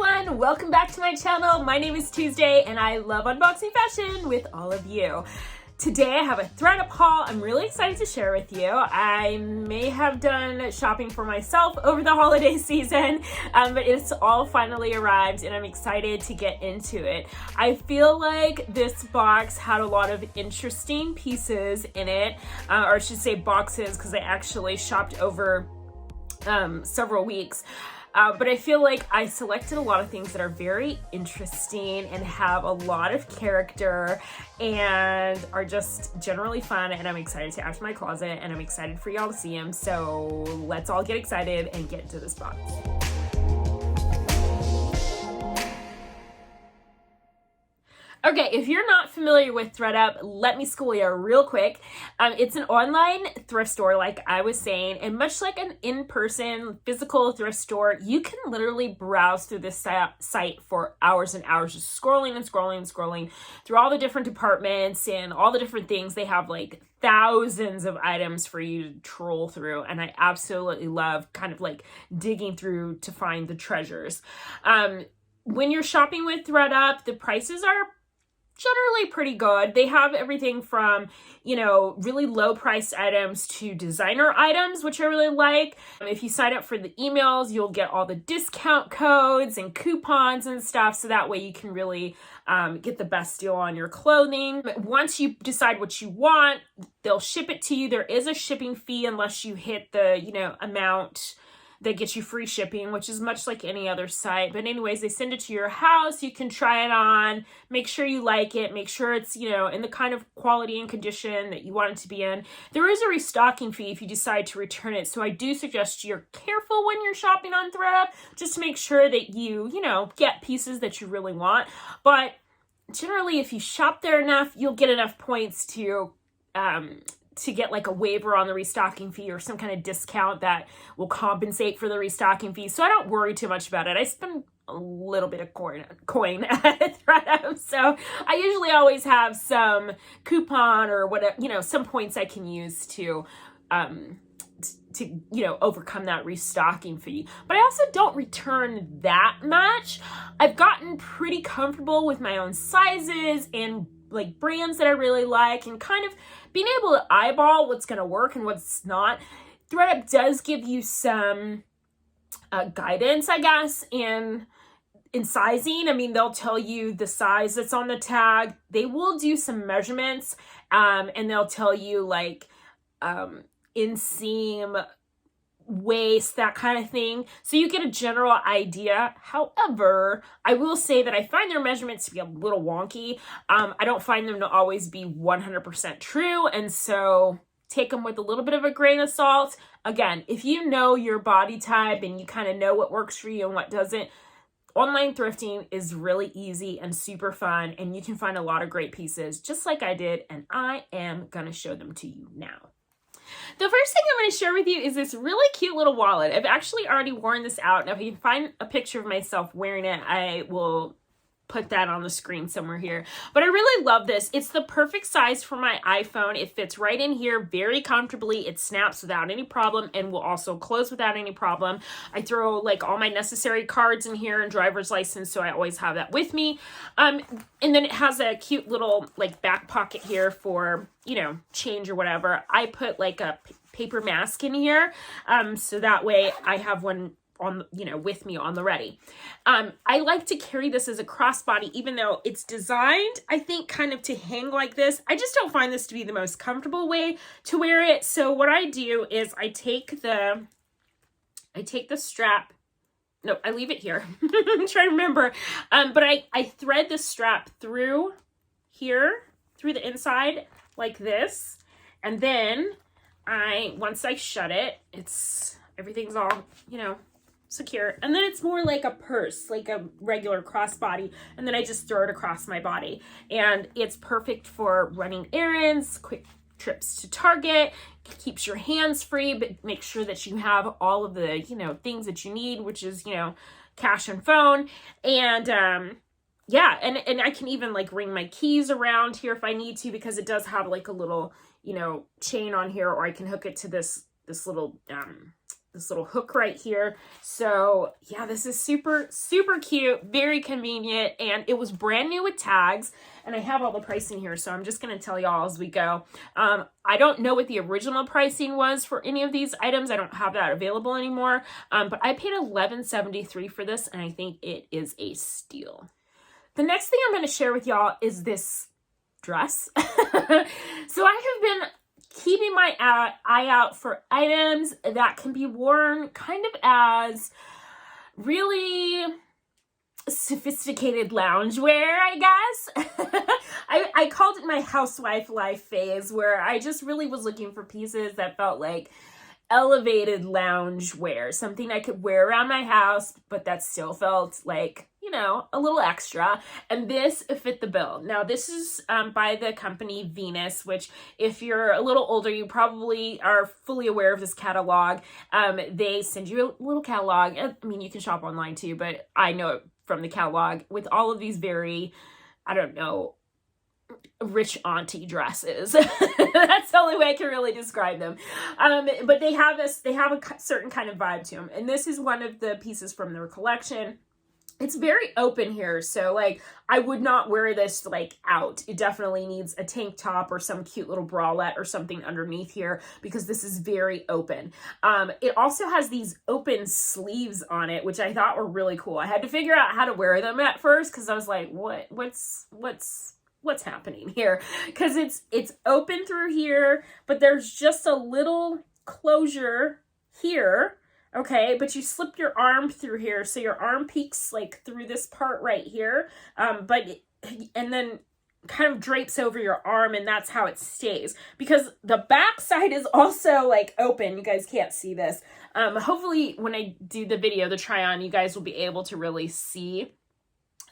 everyone, welcome back to my channel. My name is Tuesday and I love unboxing fashion with all of you. Today I have a ThredUP haul I'm really excited to share with you. I may have done shopping for myself over the holiday season, but it's all finally arrived and I'm excited to get into it. I feel like this box had a lot of interesting pieces in it, or I should say boxes, because I actually shopped over several weeks. But I feel like I selected a lot of things that are very interesting and have a lot of character and are just generally fun, and I'm excited to add to my closet and I'm excited for y'all to see them. So let's all get excited and get into this box. Okay, if you're not familiar with ThredUP, let me school you real quick. It's an online thrift store, like I was saying, and much like an in-person physical thrift store, you can literally browse through this site for hours and hours, just scrolling and scrolling and scrolling through all the different departments and all the different things. They have like thousands of items for you to troll through, and I absolutely love kind of like digging through to find the treasures. When you're shopping with ThredUP, the prices are generally pretty good. They have everything from, you know, really low priced items to designer items, which I really like. If you sign up for the emails, you'll get all the discount codes and coupons and stuff, so that way you can really get the best deal on your clothing. But once you decide what you want, they'll ship it to you. There is a shipping fee unless you hit the, you know, amount that gets you free shipping, which is much like any other site. But anyways, they send it to your house. You can try it on, make sure you like it, make sure it's, you know, in the kind of quality and condition that you want it to be in. There is a restocking fee if you decide to return it. So I do suggest you're careful when you're shopping on ThredUP, just to make sure that you know, get pieces that you really want. But generally, if you shop there enough, you'll get enough points to get like a waiver on the restocking fee or some kind of discount that will compensate for the restocking fee. So I don't worry too much about it. I spend a little bit of coin at ThredUP, so I usually always have some coupon or whatever, you know, some points I can use to you know, overcome that restocking fee. But I also don't return that much. I've gotten pretty comfortable with my own sizes and like brands that I really like, and kind of being able to eyeball what's going to work and what's not. ThredUP does give you some guidance, I guess, in sizing. I mean, they'll tell you the size that's on the tag. They will do some measurements, and they'll tell you like inseam, waist, that kind of thing, so you get a general idea. However, I will say that I find their measurements to be a little wonky. I don't find them to always be 100% true, and so take them with a little bit of a grain of salt. Again, if you know your body type and you kind of know what works for you and what doesn't, online thrifting is really easy and super fun, and you can find a lot of great pieces just like I did, and I am gonna show them to you now. The first thing I'm going to share with you is this really cute little wallet. I've actually already worn this out. Now, if you can find a picture of myself wearing it, I will put that on the screen somewhere here. But I really love this. It's the perfect size for my iPhone. It fits right in here very comfortably. It snaps without any problem and will also close without any problem. I throw like all my necessary cards in here and driver's license, so I always have that with me. And then it has a cute little like back pocket here for, you know, change or whatever. I put like a paper mask in here, so that way I have one on, you know, with me on the ready. I like to carry this as a crossbody, even though it's designed, I think, kind of to hang like this. I just don't find this to be the most comfortable way to wear it. So what I do is I take the strap. No, I leave it here. I'm trying to remember. But I thread the strap through here, through the inside like this. And then once I shut it, everything's all, you know, secure, and then it's more like a purse, like a regular crossbody, and then I just throw it across my body, and it's perfect for running errands, quick trips to Target. Keeps your hands free, but make sure that you have all of the, you know, things that you need, which is, you know, cash and phone. And yeah, and I can even like ring my keys around here if I need to, because it does have like a little, you know, chain on here, or I can hook it to this little this little hook right here. So yeah, this is super, super cute, very convenient, and it was brand new with tags, and I have all the pricing here, so I'm just going to tell y'all as we go. I don't know what the original pricing was for any of these items. I don't have that available anymore, but I paid $11.73 for this, and I think it is a steal. The next thing I'm going to share with y'all is this dress. So I have been keeping my eye out for items that can be worn kind of as really sophisticated loungewear, I guess. I called it my housewife life phase, where I just really was looking for pieces that felt like elevated loungewear, something I could wear around my house, but that still felt like, you know, a little extra. And this fit the bill. Now, this is by the company Venus, which if you're a little older, you probably are fully aware of this catalog. They send you a little catalog. I mean, you can shop online too, but I know it from the catalog with all of these very, I don't know, rich auntie dresses. That's the only way I can really describe them. But they have a certain kind of vibe to them. And this is one of the pieces from their collection. It's very open here, so like I would not wear this like out. It definitely needs a tank top or some cute little bralette or something underneath here because this is very open. It also has these open sleeves on it, which I thought were really cool. I had to figure out how to wear them at first because I was like, what's happening here? Because it's open through here, but there's just a little closure here. Okay, but you slip your arm through here, so your arm peeks like through this part right here, and then kind of drapes over your arm, and that's how it stays. Because the back side is also like open. You guys can't see this. Hopefully, when I do the video, the try on, you guys will be able to really see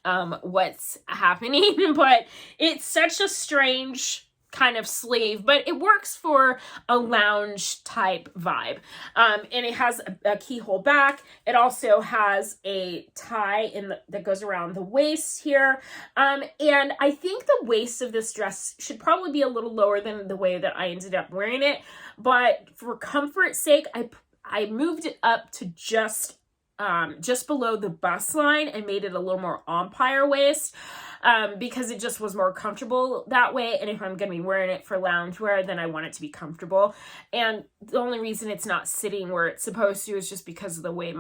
what's happening. But it's such a strange kind of sleeve, but it works for a lounge type vibe. And it has a keyhole back. It also has a tie that goes around the waist here. And I think the waist of this dress should probably be a little lower than the way that I ended up wearing it. But for comfort's sake, I moved it up to just below the bust line and made it a little more empire waist. Because it just was more comfortable that way. And if I'm going to be wearing it for loungewear, then I want it to be comfortable. And the only reason it's not sitting where it's supposed to is just because of the way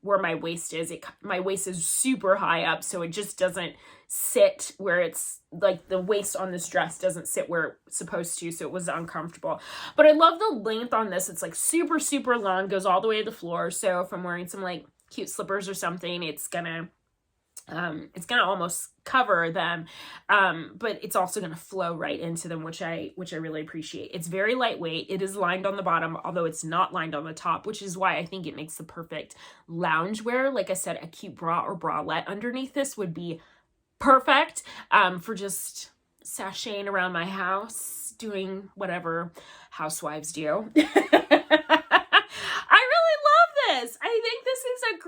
where my waist is. My waist is super high up, so it just doesn't sit where it's like the waist on this dress doesn't sit where it's supposed to, so it was uncomfortable. But I love the length on this. It's like super, super long, goes all the way to the floor. So if I'm wearing some like cute slippers or something, it's gonna almost cover them, but it's also gonna flow right into them, which I really appreciate. It's very lightweight. It is lined on the bottom, although it's not lined on the top, which is why I think it makes the perfect loungewear. Like I said, a cute bra or bralette underneath this would be perfect for just sashaying around my house, doing whatever housewives do. I really love this. I think this is a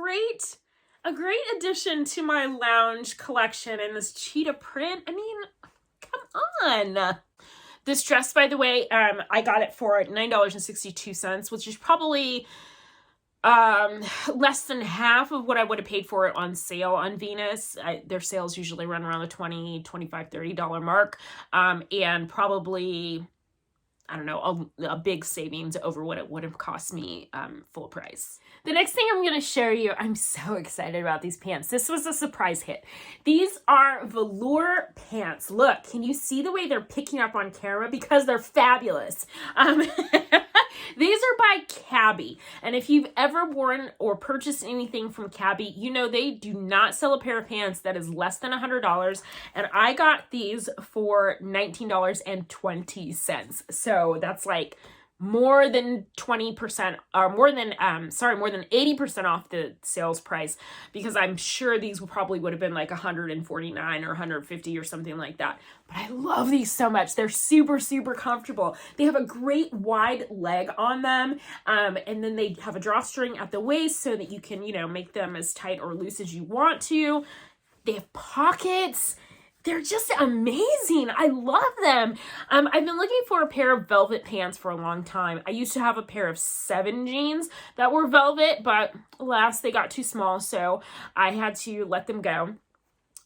great addition to my lounge collection, and this cheetah print. I mean, come on. This dress, by the way, I got it for $9.62, which is probably less than half of what I would have paid for it on sale on Venus. Their sales usually run around the $20, $25, $30 mark, and probably, I don't know, a big savings over what it would have cost me full price. The next thing I'm going to show you, I'm so excited about these pants. This was a surprise hit. These are velour pants. Look, can you see the way they're picking up on camera? Because they're fabulous. These are by Cabby, and if you've ever worn or purchased anything from Cabby, you know they do not sell a pair of pants that is less than $100, and I got these for $19.20. So that's like more than 20% or more than 80% off the sales price, because I'm sure these probably would have been like $149 or $150 or something like that. But I love these so much. They're super, super comfortable. They have a great wide leg on them. And then they have a drawstring at the waist so that you can, make them as tight or loose as you want to. They have pockets. they're just amazing. I love them. I've been looking for a pair of velvet pants for a long time. I used to have a pair of 7 jeans that were velvet, but alas, they got too small, so I had to let them go.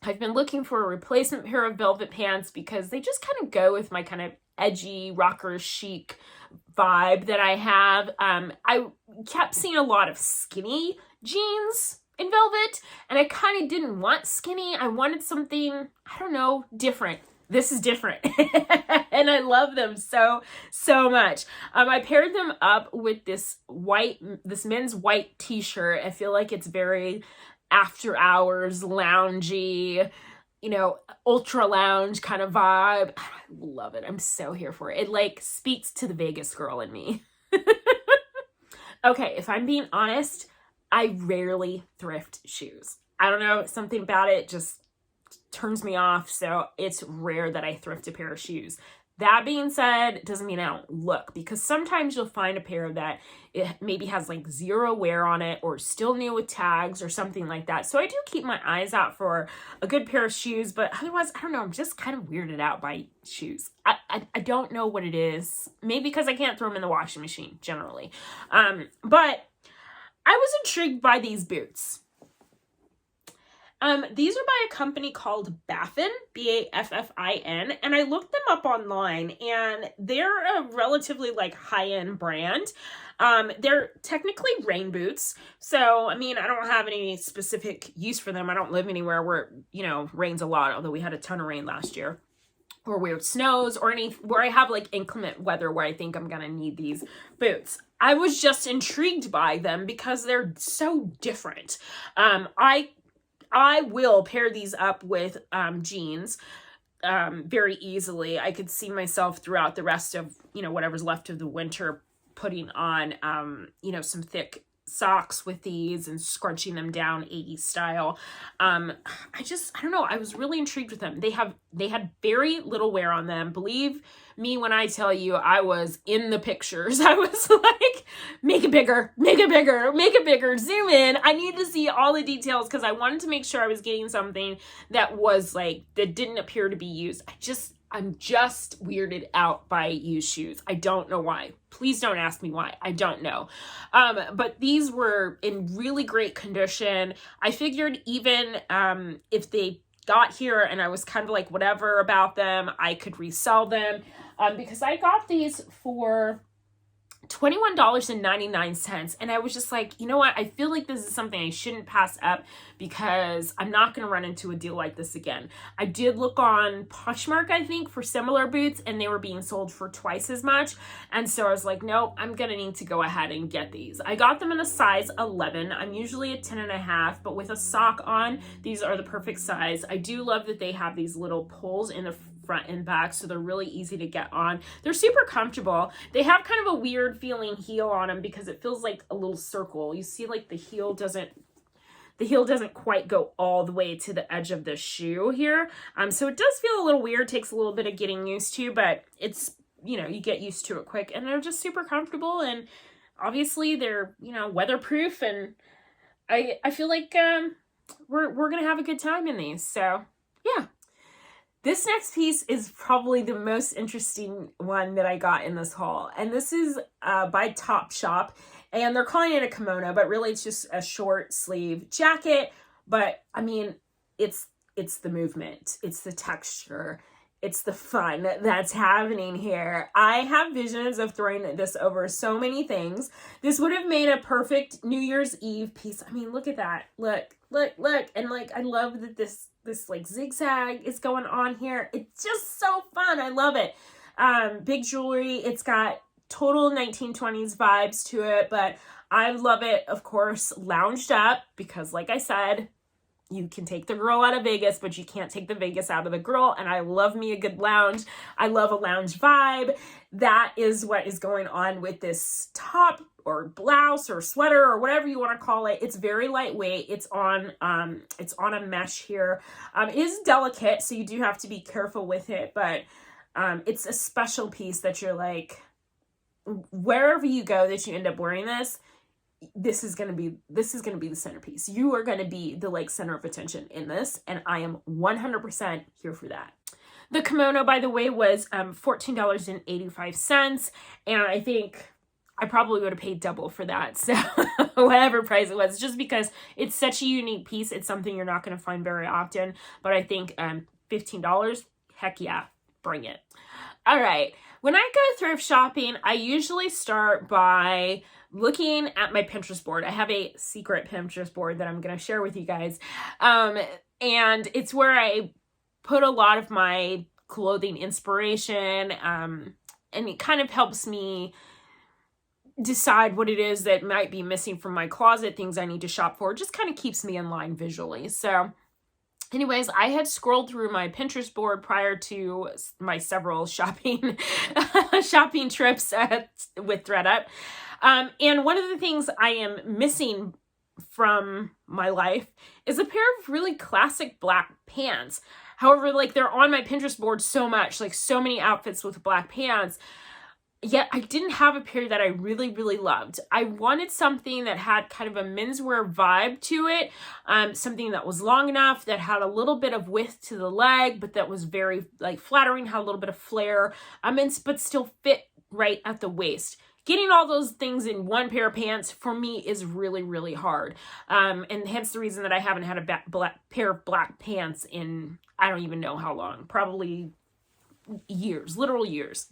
I've been looking for a replacement pair of velvet pants because they just kind of go with my kind of edgy, rocker chic vibe that I have. I kept seeing a lot of skinny jeans in velvet, and I kind of didn't want skinny. I wanted something, I don't know, different. This is different. And I love them so much. I paired them up with this men's white t-shirt. I feel like it's very after hours, loungy, you know, ultra lounge kind of vibe. I love it. I'm so here for it. It like speaks to the Vegas girl in me. Okay, if I'm being honest, I rarely thrift shoes. I don't know, something about it just turns me off, so it's rare that I thrift a pair of shoes. That being said, it doesn't mean I don't look, because sometimes you'll find a pair that it maybe has like 0 wear on it or still new with tags or something like that. So I do keep my eyes out for a good pair of shoes, but otherwise, I don't know, I'm just kind of weirded out by shoes. I don't know what it is. Maybe because I can't throw them in the washing machine generally. But I was intrigued by these boots. These are by a company called Baffin, Baffin, and I looked them up online, and they're a relatively like high-end brand. They're technically rain boots, so I mean, I don't have any specific use for them. I don't live anywhere where, you know, rains a lot, although we had a ton of rain last year, or where it snows, or where I have like inclement weather where I think I'm gonna need these boots. I was just intrigued by them because they're so different. I will pair these up with jeans very easily. I could see myself throughout the rest of, you know, whatever's left of the winter putting on, you know, some thick socks with these and scrunching them down 80s style. I don't know. I was really intrigued with them. They had very little wear on them. Believe me when I tell you, I was in the pictures. I was like, make it bigger, make it bigger, make it bigger, zoom in. I need to see all the details because I wanted to make sure I was getting something that was like, that didn't appear to be used. I'm just weirded out by used shoes. I don't know why. Please don't ask me why. I don't know. But these were in really great condition. I figured even if they got here and I was kind of like whatever about them, I could resell them because I got these for $21.99, and I was just like, you know what, I feel like this is something I shouldn't pass up because I'm not going to run into a deal like this again. I did look on Poshmark, I think, for similar boots, and they were being sold for twice as much, and so I was like, nope, I'm going to need to go ahead and get these. I got them in a size 11. I'm usually a 10.5, but with a sock on, these are the perfect size. I do love that they have these little pulls in the front and back, so they're really easy to get on. They're super comfortable. They have kind of a weird feeling heel on them because it feels like a little circle. You see, like the heel doesn't quite go all the way to the edge of the shoe here. So it does feel a little weird, takes a little bit of getting used to, but it's, you know, you get used to it quick, and they're just super comfortable, and obviously they're, you know, weatherproof, and I feel like we're gonna have a good time in these. So yeah. This next piece is probably the most interesting one that I got in this haul. And this is by Topshop. And they're calling it a kimono, but really it's just a short sleeve jacket. But I mean, it's the movement. It's the texture. It's the fun that's happening here. I have visions of throwing this over so many things. This would have made a perfect New Year's Eve piece. I mean, look at that. Look. And like, I love that this like zigzag is going on here. It's just so fun. I love it. Big jewelry. It's got total 1920s vibes to it, but I love it, of course, lounged up because like I said, you can take the girl out of Vegas, but you can't take the Vegas out of the girl. And I love me a good lounge. I love a lounge vibe. That is what is going on with this top or blouse or sweater or whatever you want to call it. It's very lightweight. It's on a mesh here. It is delicate, so you do have to be careful with it, but it's a special piece that you're like, wherever you go that you end up wearing this, this is gonna be the centerpiece. You are gonna be the like center of attention in this, and I am 100% here for that. The kimono, by the way, was $14.85, and I think I probably would have paid double for that. So whatever price it was, just because it's such a unique piece. It's something you're not going to find very often, but I think $15, heck yeah, bring it. All right. When I go thrift shopping, I usually start by looking at my Pinterest board. I have a secret Pinterest board that I'm going to share with you guys. And it's where I put a lot of my clothing inspiration, and it kind of helps me decide what it is that might be missing from my closet, things I need to shop for. It just kind of keeps me in line visually. So anyways, I had scrolled through my Pinterest board prior to my several shopping trips with ThredUP. And one of the things I am missing from my life is a pair of really classic black pants. However, like, they're on my Pinterest board so much, like so many outfits with black pants, yet I didn't have a pair that I really, really loved. I wanted something that had kind of a menswear vibe to it, something that was long enough, that had a little bit of width to the leg, but that was very like flattering, had a little bit of flare, but still fit right at the waist. Getting all those things in one pair of pants for me is really, really hard. And hence the reason that I haven't had a pair of black pants in, I don't even know how long, probably years, literal years.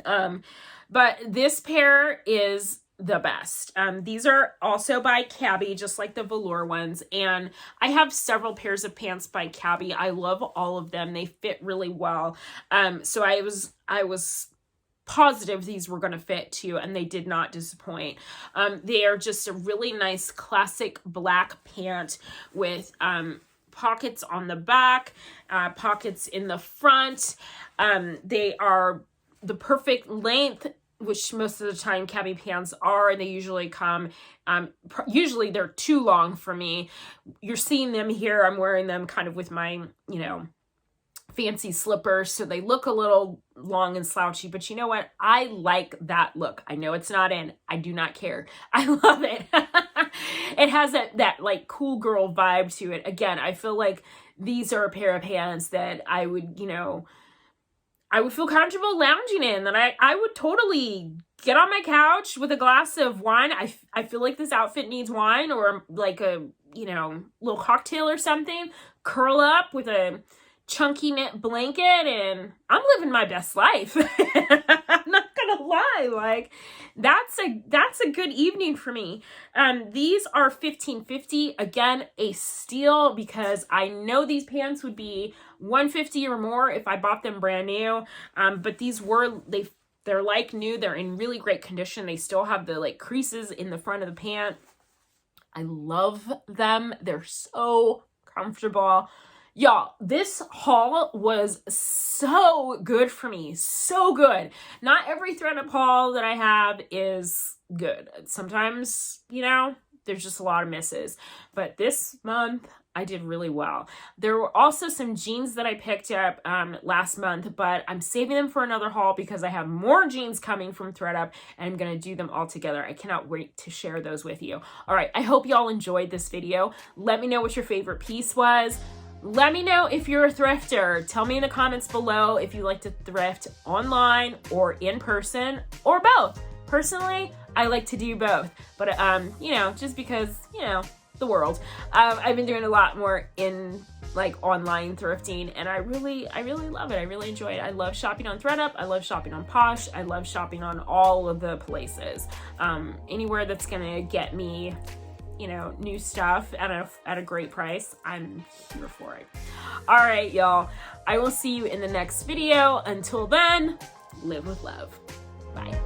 But this pair is the best. These are also by Cabby, just like the velour ones. And I have several pairs of pants by Cabby. I love all of them. They fit really well. So I was positive these were going to fit too, and they did not disappoint. They are just a really nice classic black pant with pockets on the back, pockets in the front. They are the perfect length, which most of the time Cabby pants are, and they usually come, usually they're too long for me. You're seeing them here. I'm wearing them kind of with my, fancy slippers, so they look a little long and slouchy, but you know what? I like that look. I know it's not in. I do not care. I love it. It has that like cool girl vibe to it. Again, I feel like these are a pair of pants that I would, I would feel comfortable lounging in, that I would totally get on my couch with a glass of wine. I feel like this outfit needs wine, or like a, little cocktail or something, curl up with a chunky knit blanket, and I'm living my best life. I'm not gonna lie, like that's a good evening for me. These are $15.50, again a steal, because I know these pants would be $150 or more if I bought them brand new. But these they're like new. They're in really great condition. They still have the like creases in the front of the pant. I love them. They're so comfortable. Y'all, this haul was so good for me. So good. Not every ThredUP haul that I have is good. Sometimes, there's just a lot of misses. But this month, I did really well. There were also some jeans that I picked up last month, but I'm saving them for another haul because I have more jeans coming from ThredUP, and I'm going to do them all together. I cannot wait to share those with you. All right, I hope y'all enjoyed this video. Let me know what your favorite piece was. Let me know if you're a thrifter. Tell me in the comments below if you like to thrift online or in person, or both. Personally, I like to do both, but just because, the world. I've been doing a lot more in like online thrifting, and I really love it. I really enjoy it. I love shopping on ThredUP. I love shopping on Posh. I love shopping on all of the places. Anywhere that's gonna get me new stuff at a great price, I'm here for it. All right, y'all. I will see you in the next video. Until then, live with love. Bye.